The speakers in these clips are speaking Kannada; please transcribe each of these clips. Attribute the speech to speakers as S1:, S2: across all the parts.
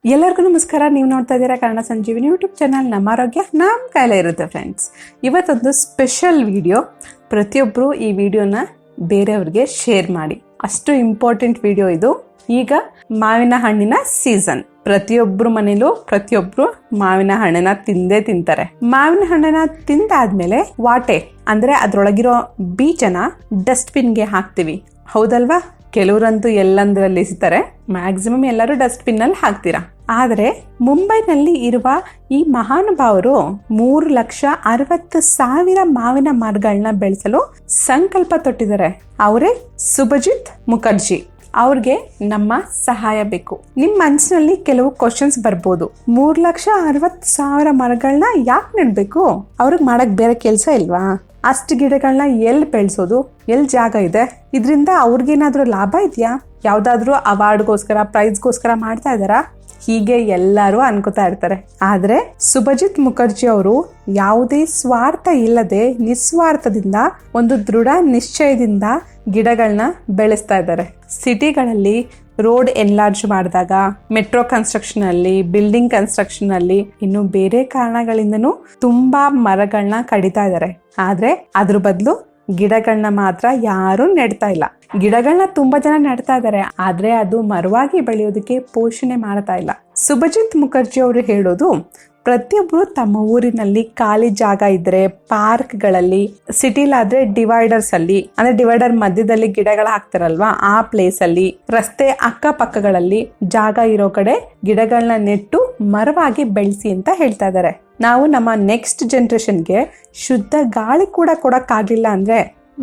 S1: ಎಲ್ಲರಿಗೂ ನಮಸ್ಕಾರ. ನೀವು ನೋಡ್ತಾ ಇದ್ದೀರಾ ಕನ್ನಡ ಸಂಜೀವಿನಿ ಯೂಟ್ಯೂಬ್ ಚಾನಲ್. ನಮ್ಮ ಆರೋಗ್ಯ ನಮ್ಮ ಕೈಲೇ ಇರುತ್ತೆ ಫ್ರೆಂಡ್ಸ್. ಇವತ್ತೊಂದು ಸ್ಪೆಷಲ್ ವಿಡಿಯೋ. ಪ್ರತಿಯೊಬ್ಬರು ಈ ವಿಡಿಯೋನ ಬೇರೆಯವ್ರಿಗೆ ಶೇರ್ ಮಾಡಿ. ಅಷ್ಟು ಇಂಪಾರ್ಟೆಂಟ್ ವಿಡಿಯೋ ಇದು. ಈಗ ಮಾವಿನ ಹಣ್ಣಿನ ಸೀಸನ್. ಪ್ರತಿಯೊಬ್ಬರು ಮನೇಲೂ ಪ್ರತಿಯೊಬ್ರು ಮಾವಿನ ಹಣ್ಣನ್ನ ತಿಂದೇ ತಿಂತಾರೆ. ಮಾವಿನ ಹಣ್ಣನ್ನ ತಿಂದಾದ್ಮೇಲೆ ವಾಟೆ ಅಂದ್ರೆ ಅದ್ರೊಳಗಿರೋ ಬೀಜನ ಡಸ್ಟ್ಬಿನ್ಗೆ ಹಾಕ್ತಿವಿ, ಹೌದಲ್ವಾ? ಕೆಲವರಂತೂ ಎಲ್ಲಂದ್ರಲ್ಲಿ ಎಸಿತಾರೆ, ಮ್ಯಾಕ್ಸಿಮಮ್ ಎಲ್ಲರೂ ಡಸ್ಟ್ಬಿನ್ ನಲ್ಲಿ ಹಾಕ್ತೀರಾ. ಆದ್ರೆ ಮುಂಬೈನಲ್ಲಿ ಇರುವ ಈ ಮಹಾನುಭಾವರು 3,60,000 ಮಾವಿನ ಮರಗಳನ್ನ ಬೆಳೆಸಲು ಸಂಕಲ್ಪ ತೊಟ್ಟಿದ್ದಾರೆ. ಅವರೇ ಸುಭಜಿತ್ ಮುಖರ್ಜಿ. ಅವ್ರಿಗೆ ನಮ್ಮ ಸಹಾಯ ಬೇಕು. ನಿಮ್ ಮನಸ್ಸಿನಲ್ಲಿ ಕೆಲವು ಕ್ವಶನ್ಸ್ ಬರ್ಬೋದು. 3,60,000 ಮರಗಳನ್ನ ಯಾಕೆ ನೆಡ್ಬೇಕು? ಅವ್ರಿಗೆ ಮಾಡಕ್ ಬೇರೆ ಕೆಲ್ಸ ಇಲ್ವಾ? ಅಷ್ಟು ಗಿಡಗಳನ್ನ ಎಲ್ಲಿ ಬೆಳೆಸೋದು? ಎಲ್ಲಿ ಜಾಗ ಇದೆ? ಇದರಿಂದ ಅವ್ರಿಗೇನಾದ್ರೂ ಲಾಭ ಇದೆಯಾ? ಯಾವ್ದಾದ್ರು ಅವಾರ್ಡ್ಗೋಸ್ಕರ ಪ್ರೈಸ್ಗೋಸ್ಕರ ಮಾಡ್ತಾ ಇದಾರಾ? ಹೀಗೆ ಎಲ್ಲರೂ ಅನ್ಕೋತಾ ಇರ್ತಾರೆ. ಆದ್ರೆ ಸುಭಜಿತ್ ಮುಖರ್ಜಿ ಅವರು ಯಾವುದೇ ಸ್ವಾರ್ಥ ಇಲ್ಲದೆ ನಿಸ್ವಾರ್ಥದಿಂದ ಒಂದು ದೃಢ ನಿಶ್ಚಯದಿಂದ ಗಿಡಗಳನ್ನ ಬೆಳೆಸ್ತಾ ಇದ್ದಾರೆ. ಸಿಟಿಗಳಲ್ಲಿ ರೋಡ್ ಎನ್ಲಾರ್ಜ್ ಮಾಡಿದಾಗ, ಮೆಟ್ರೋ ಕನ್ಸ್ಟ್ರಕ್ಷನ್ ಅಲ್ಲಿ, ಬಿಲ್ಡಿಂಗ್ ಕನ್ಸ್ಟ್ರಕ್ಷನ್ ಅಲ್ಲಿ, ಇನ್ನು ಬೇರೆ ಕಾರಣಗಳಿಂದನೂ ತುಂಬಾ ಮರಗಳನ್ನ ಕಡಿತಾ ಇದ್ದಾರೆ. ಆದ್ರೆ ಅದ್ರ ಬದಲು ಗಿಡಗಳನ್ನ ಮಾತ್ರ ಯಾರು ನೆಡ್ತಾ ಇಲ್ಲ. ಗಿಡಗಳನ್ನ ತುಂಬಾ ಜನ ನೆಡ್ತಾ ಇದ್ದಾರೆ, ಆದ್ರೆ ಅದು ಮರವಾಗಿ ಬೆಳೆಯೋದಕ್ಕೆ ಪೋಷಣೆ ಮಾಡ್ತಾ ಇಲ್ಲ. ಸುಭಜಿತ್ ಮುಖರ್ಜಿ ಅವರು ಹೇಳೋದು, ಪ್ರತಿಯೊಬ್ರು ತಮ್ಮ ಊರಿನಲ್ಲಿ ಖಾಲಿ ಜಾಗ ಇದ್ರೆ ಪಾರ್ಕ್ಗಳಲ್ಲಿ, ಸಿಟಿಲಾದ್ರೆ ಡಿವೈಡರ್ಸ್ ಅಲ್ಲಿ, ಅಂದ್ರೆ ಡಿವೈಡರ್ ಮಧ್ಯದಲ್ಲಿ ಗಿಡಗಳ ಹಾಕ್ತಾರಲ್ವಾ, ಆ ಪ್ಲೇಸ್ ಅಲ್ಲಿ, ರಸ್ತೆ ಅಕ್ಕಪಕ್ಕಗಳಲ್ಲಿ ಜಾಗ ಇರೋ ಕಡೆ ಗಿಡಗಳನ್ನ ನೆಟ್ಟು ಮರವಾಗಿ ಬೆಳೆಸಿ ಅಂತ ಹೇಳ್ತಾ ಇದ್ದಾರೆ. ನಾವು ನಮ್ಮ ನೆಕ್ಸ್ಟ್ ಜನರೇಷನ್ಗೆ ಶುದ್ಧ ಗಾಳಿ ಕೂಡ ಕೊಡಕ್ಕಾಗ್ಲಿಲ್ಲ ಅಂದ್ರೆ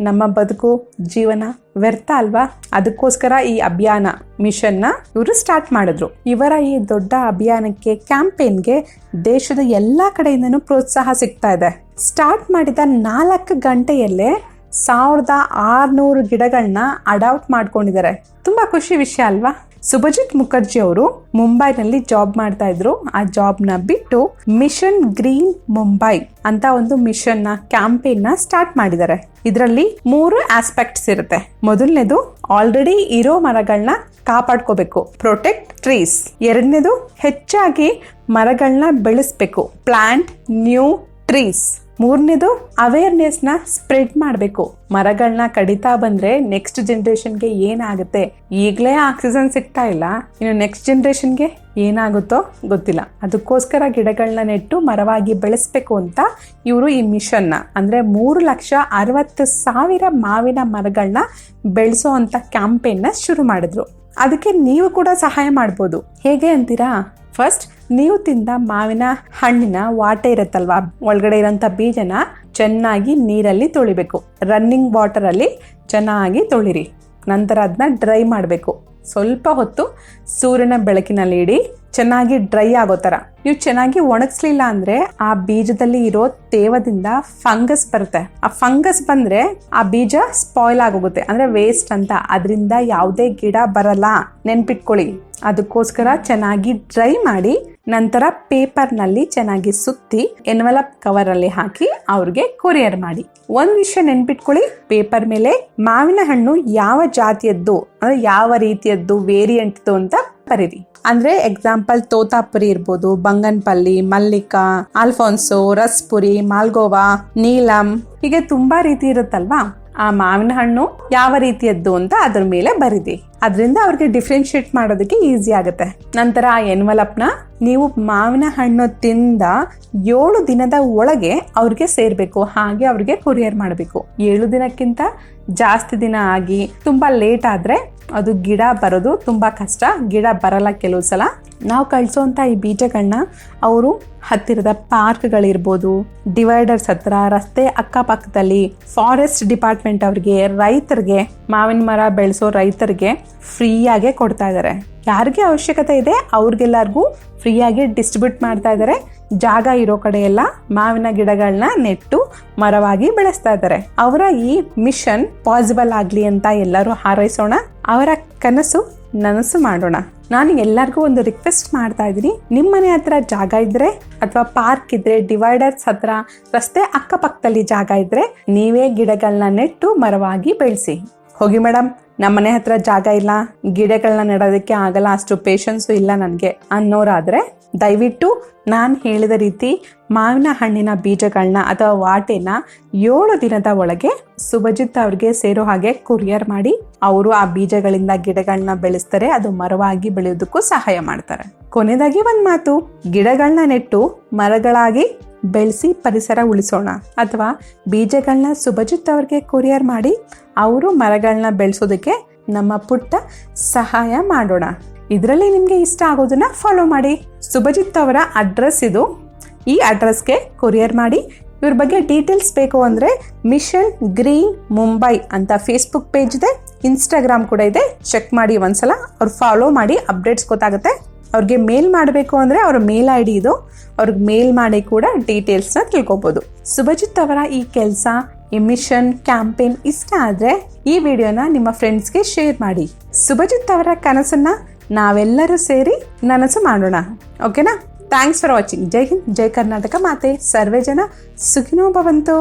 S1: ನಮ್ಮ ಬದುಕು ಜೀವನ ವ್ಯರ್ಥ ಅಲ್ವಾ? ಅದಕ್ಕೋಸ್ಕರ ಈ ಅಭಿಯಾನ ಮಿಷನ್ ನ ಇವರು ಸ್ಟಾರ್ಟ್ ಮಾಡಿದ್ರು. ಇವರ ಈ ದೊಡ್ಡ ಅಭಿಯಾನಕ್ಕೆ, ಕ್ಯಾಂಪೇನ್ಗೆ ದೇಶದ ಎಲ್ಲಾ ಕಡೆಯಿಂದನೂ ಪ್ರೋತ್ಸಾಹ ಸಿಗ್ತಾ ಇದೆ. ಸ್ಟಾರ್ಟ್ ಮಾಡಿದ 4 ಗಂಟೆಯಲ್ಲೇ 1,600 ಗಿಡಗಳನ್ನ ಅಡಾಪ್ಟ್ ಮಾಡ್ಕೊಂಡಿದ್ದಾರೆ. ತುಂಬಾ ಖುಷಿ ವಿಷಯ ಅಲ್ವಾ? ಸುಭಜಿತ್ ಮುಖರ್ಜಿ ಅವರು ಮುಂಬೈನಲ್ಲಿ ಜಾಬ್ ಮಾಡ್ತಾ ಇದ್ರು. ಆ ಜಾಬ್ ನ ಬಿಟ್ಟು ಮಿಷನ್ ಗ್ರೀನ್ ಮುಂಬೈ ಅಂತ ಒಂದು ಮಿಷನ್ ನ ಕ್ಯಾಂಪೇನ್ ನ ಸ್ಟಾರ್ಟ್ ಮಾಡಿದ್ದಾರೆ. ಇದರಲ್ಲಿ 3 ಆಸ್ಪೆಕ್ಟ್ಸ್ ಇರುತ್ತೆ. ಮೊದಲನೇದು, ಆಲ್ರೆಡಿ ಇರೋ ಮರಗಳನ್ನ ಕಾಪಾಡ್ಕೋಬೇಕು, ಪ್ರೊಟೆಕ್ಟ್ ಟ್ರೀಸ್. ಎರಡನೇದು, ಹೆಚ್ಚಾಗಿ ಮರಗಳನ್ನ ಬೆಳೆಸ್ಬೇಕು, ಪ್ಲಾಂಟ್ ನ್ಯೂ ಟ್ರೀಸ್. ಮೂರನೇದು, ಅವೇರ್ನೆಸ್ ನ ಸ್ಪ್ರೆಡ್ ಮಾಡಬೇಕು. ಮರಗಳನ್ನ ಕಡಿತಾ ಬಂದ್ರೆ ನೆಕ್ಸ್ಟ್ ಜನರೇಷನ್ಗೆ ಏನಾಗುತ್ತೆ? ಈಗಲೇ ಆಕ್ಸಿಜನ್ ಸಿಗ್ತಾ ಇಲ್ಲ, ಇನ್ನು ನೆಕ್ಸ್ಟ್ ಜನರೇಷನ್ಗೆ ಏನಾಗುತ್ತೋ ಗೊತ್ತಿಲ್ಲ. ಅದಕ್ಕೋಸ್ಕರ ಗಿಡಗಳನ್ನ ನೆಟ್ಟು ಮರವಾಗಿ ಬೆಳೆಸ್ಬೇಕು ಅಂತ ಇವರು ಈ ಮಿಷನ್ ನ, ಅಂದ್ರೆ 3,60,000 ಮಾವಿನ ಮರಗಳನ್ನ ಬೆಳೆಸೋ ಅಂತ ಕ್ಯಾಂಪೇನ್ ನ ಶುರು ಮಾಡಿದ್ರು. ಅದಕ್ಕೆ ನೀವು ಕೂಡ ಸಹಾಯ ಮಾಡ್ಬೋದು. ಹೇಗೆ ಅಂತೀರಾ? ಫಸ್ಟ್, ನೀವು ತಿಂದ ಮಾವಿನ ಹಣ್ಣಿನ ವಾಟೆ ಇರುತ್ತಲ್ವಾ, ಒಳಗಡೆ ಇರೋಂಥ ಬೀಜನ ಚೆನ್ನಾಗಿ ನೀರಲ್ಲಿ ತೊಳಿಬೇಕು. ರನ್ನಿಂಗ್ ವಾಟರ್ ಅಲ್ಲಿ ಚೆನ್ನಾಗಿ ತೊಳಿರಿ. ನಂತರ ಅದನ್ನ ಡ್ರೈ ಮಾಡಬೇಕು. ಸ್ವಲ್ಪ ಹೊತ್ತು ಸೂರ್ಯನ ಬೆಳಕಿನಲ್ಲಿ ಇಡಿ, ಚೆನ್ನಾಗಿ ಡ್ರೈ ಆಗೋ ತರ. ನೀವು ಚೆನ್ನಾಗಿ ಒಣಗಿಸ್ಲಿಲ್ಲ ಅಂದ್ರೆ ಆ ಬೀಜದಲ್ಲಿ ಇರೋ ತೇವದಿಂದ ಫಂಗಸ್ ಬರುತ್ತೆ. ಆ ಫಂಗಸ್ ಬಂದ್ರೆ ಆ ಬೀಜ ಸ್ಪಾಯ್ಲ್ ಆಗೋಗುತ್ತೆ, ಅಂದ್ರೆ ವೇಸ್ಟ್ ಅಂತ. ಅದರಿಂದ ಯಾವುದೇ ಗಿಡ ಬರಲ್ಲ, ನೆನ್ಪಿಟ್ಕೊಳ್ಳಿ. ಅದಕ್ಕೋಸ್ಕರ ಚೆನ್ನಾಗಿ ಡ್ರೈ ಮಾಡಿ ನಂತರ ಪೇಪರ್ ನಲ್ಲಿ ಚೆನ್ನಾಗಿ ಸುತ್ತಿ ಎನ್ವಲಪ್ ಕವರ್ ಅಲ್ಲಿ ಹಾಕಿ ಅವ್ರಿಗೆ ಕೊರಿಯರ್ ಮಾಡಿ. ಒಂದ್ ವಿಷಯ ನೆನ್ಪಿಟ್ಕೊಳ್ಳಿ, ಪೇಪರ್ ಮೇಲೆ ಮಾವಿನ ಹಣ್ಣು ಯಾವ ಜಾತಿಯದ್ದು, ಅಂದ್ರೆ ಯಾವ ರೀತಿಯದ್ದು, ವೇರಿಯಂಟ್ದು ಅಂತ ಬರೀರಿ. ಅಂದ್ರೆ ಎಕ್ಸಾಂಪಲ್ ತೋತಾಪುರಿ ಇರ್ಬೋದು, ಬಂಗನ್ಪಲ್ಲಿ, ಮಲ್ಲಿಕಾ, ಆಲ್ಫೋನ್ಸೋ, ರಸ್ಪುರಿ, ಮಾಲ್ಗೋವಾ, ನೀಲಂ, ಹೀಗೆ ತುಂಬಾ ರೀತಿ ಇರುತ್ತಲ್ವಾ. ಆ ಮಾವಿನ ಹಣ್ಣು ಯಾವ ರೀತಿಯದ್ದು ಅಂತ ಅದ್ರ ಮೇಲೆ ಬರೀರಿ. ಅದರಿಂದ ಅವ್ರಿಗೆ ಡಿಫ್ರೆನ್ಶಿಯೇಟ್ ಮಾಡೋದಕ್ಕೆ ಈಸಿ ಆಗುತ್ತೆ. ನಂತರ ಆ ಎನ್ವಲಪ್ ನ ನೀವು ಮಾವಿನ ಹಣ್ಣು ತಿಂದ 7 ದಿನದ ಒಳಗೆ ಅವ್ರಿಗೆ ಸೇರ್ಬೇಕು. ಹಾಗೆ ಅವ್ರಿಗೆ ಕೊರಿಯರ್ ಮಾಡಬೇಕು. 7 ದಿನಕ್ಕಿಂತ ಜಾಸ್ತಿ ದಿನ ಆಗಿ ತುಂಬಾ ಲೇಟ್ ಆದ್ರೆ ಅದು ಗಿಡ ಬರೋದು ತುಂಬಾ ಕಷ್ಟ. ಗಿಡ ಬರಲ್ಲ ಕೆಲವು ಸಲ. ನಾವು ಕಳಿಸೋಂಥ ಈ ಬೀಜಗಳನ್ನ ಅವರು ಹತ್ತಿರದ ಪಾರ್ಕ್ಗಳಿರ್ಬೋದು, ಡಿವೈಡರ್ಸ್ ಹತ್ರ, ರಸ್ತೆ ಅಕ್ಕಪಕ್ಕದಲ್ಲಿ, ಫಾರೆಸ್ಟ್ ಡಿಪಾರ್ಟ್ಮೆಂಟ್ ಅವ್ರಿಗೆ, ರೈತರಿಗೆ, ಮಾವಿನ ಮರ ಬೆಳೆಸೋ ರೈತರಿಗೆ ಫ್ರೀಯಾಗೆ ಕೊಡ್ತಾ ಇದ್ದಾರೆ. ಯಾರಿಗೆ ಅವಶ್ಯಕತೆ ಇದೆ ಅವ್ರಿಗೆಲ್ಲರಿಗೂ ಫ್ರೀಯಾಗಿ ಡಿಸ್ಟ್ರಿಬ್ಯೂಟ್ ಮಾಡ್ತಾ ಇದ್ದಾರೆ. ಜಾಗ ಇರೋ ಕಡೆ ಎಲ್ಲ ಮಾವಿನ ಗಿಡಗಳನ್ನ ನೆಟ್ಟು ಮರವಾಗಿ ಬೆಳೆಸ್ತಾ ಇದ್ದಾರೆ. ಅವರ ಈ ಮಿಷನ್ ಪಾಸಿಬಲ್ ಆಗ್ಲಿ ಅಂತ ಎಲ್ಲರೂ ಹಾರೈಸೋಣ. ಅವರ ಕನಸು ನನಸು ಮಾಡೋಣ. ನಾನು ಎಲ್ಲರಿಗೂ ಒಂದು ರಿಕ್ವೆಸ್ಟ್ ಮಾಡ್ತಾ ಇದ್ದೀನಿ, ನಿಮ್ಮನೆ ಹತ್ರ ಜಾಗ ಇದ್ರೆ ಅಥವಾ ಪಾರ್ಕ್ ಇದ್ರೆ, ಡಿವೈಡರ್ಸ್ ಹತ್ರ, ರಸ್ತೆ ಅಕ್ಕಪಕ್ಕದಲ್ಲಿ ಜಾಗ ಇದ್ರೆ ನೀವೇ ಗಿಡಗಳನ್ನ ನೆಟ್ಟು ಮರವಾಗಿ ಬೆಳೆಸಿ. ಹೋಗಿ ಮೇಡಮ್, ನಮ್ಮನೆ ಹತ್ರ ಜಾಗ ಇಲ್ಲ, ಗಿಡಗಳನ್ನ ನೆಡೋದಕ್ಕೆ ಆಗಲ್ಲ, ಅಷ್ಟು ಪೇಷನ್ಸು ಇಲ್ಲ ನನಗೆ ಅನ್ನೋರಾದರೆ ದಯವಿಟ್ಟು ನಾನು ಹೇಳಿದ ರೀತಿ ಮಾವಿನ ಹಣ್ಣಿನ ಬೀಜಗಳನ್ನ ಅಥವಾ ವಾಟೆನ 7 ದಿನದ ಒಳಗೆ ಸುಭಜಿತ್ ಅವ್ರಿಗೆ ಸೇರೋ ಹಾಗೆ ಕೊರಿಯರ್ ಮಾಡಿ ಅವರು ಆ ಬೀಜಗಳಿಂದ ಗಿಡಗಳನ್ನ ಬೆಳೆಸ್ತಾರೆ. ಅದು ಮರವಾಗಿ ಬೆಳೆಯೋದಕ್ಕೂ ಸಹಾಯ ಮಾಡ್ತಾರೆ. ಕೊನೆಯದಾಗಿ ಒಂದು ಮಾತು, ಗಿಡಗಳನ್ನ ನೆಟ್ಟು ಮರಗಳಾಗಿ ಬೆಳೆಸಿ ಪರಿಸರ ಉಳಿಸೋಣ, ಅಥವಾ ಬೀಜಗಳನ್ನ ಸುಭಜಿತ್ ಅವ್ರಿಗೆ ಕೊರಿಯರ್ ಮಾಡಿ ಅವರು ಮರಗಳನ್ನ ಬೆಳೆಸೋದಕ್ಕೆ ನಮ್ಮ ಪುಟ್ಟ ಸಹಾಯ ಮಾಡೋಣ. ಇದರಲ್ಲಿ ನಿಮಗೆ ಇಷ್ಟ ಆಗೋದನ್ನ ಫಾಲೋ ಮಾಡಿ. ಸುಭಜಿತ್ ಅವರ ಅಡ್ರೆಸ್ ಇದು. ಈ ಅಡ್ರೆಸ್ಗೆ ಕೊರಿಯರ್ ಮಾಡಿ. ಇವ್ರ ಬಗ್ಗೆ ಡೀಟೇಲ್ಸ್ ಬೇಕು ಅಂದರೆ ಮಿಷನ್ ಗ್ರೀನ್ ಮುಂಬೈ ಅಂತ ಫೇಸ್ಬುಕ್ ಪೇಜ್ ಇದೆ, ಇನ್ಸ್ಟಾಗ್ರಾಮ್ ಕೂಡ ಇದೆ, ಚೆಕ್ ಮಾಡಿ ಒಂದ್ಸಲ. ಅವ್ರು ಫಾಲೋ ಮಾಡಿ, ಅಪ್ಡೇಟ್ಸ್ ಗೊತ್ತಾಗುತ್ತೆ. ಅವ್ರಿಗೆ ಮೇಲ್ ಮಾಡಬೇಕು ಅಂದರೆ ಅವ್ರ ಮೇಲ್ ID ಇದು, ಅವ್ರಿಗೆ ಮೇಲ್ ಮಾಡಿ ಕೂಡ ಡೀಟೇಲ್ಸ್ನ ತಿಳ್ಕೊಬೋದು. ಸುಭಜಿತ್ ಅವರ ಈ ಕೆಲಸ, ಈ ಮಿಷನ್ ಕ್ಯಾಂಪೇನ್ ಇಷ್ಟ ಆದರೆ ಈ ವಿಡಿಯೋನ ನಿಮ್ಮ ಫ್ರೆಂಡ್ಸ್ಗೆ ಶೇರ್ ಮಾಡಿ. ಸುಭಜಿತ್ ಅವರ ಕನಸನ್ನ ನಾವೆಲ್ಲರೂ ಸೇರಿ ನನಸು ಮಾಡೋಣ. ಓಕೆನಾ? Thanks for watching. ಜೈ ಹಿಂದ್, ಜೈ ಕರ್ನಾಟಕ ಮಾತೆ. ಸರ್ವೇ ಜನ ಸುಖಿನೋ ಭವಂತು.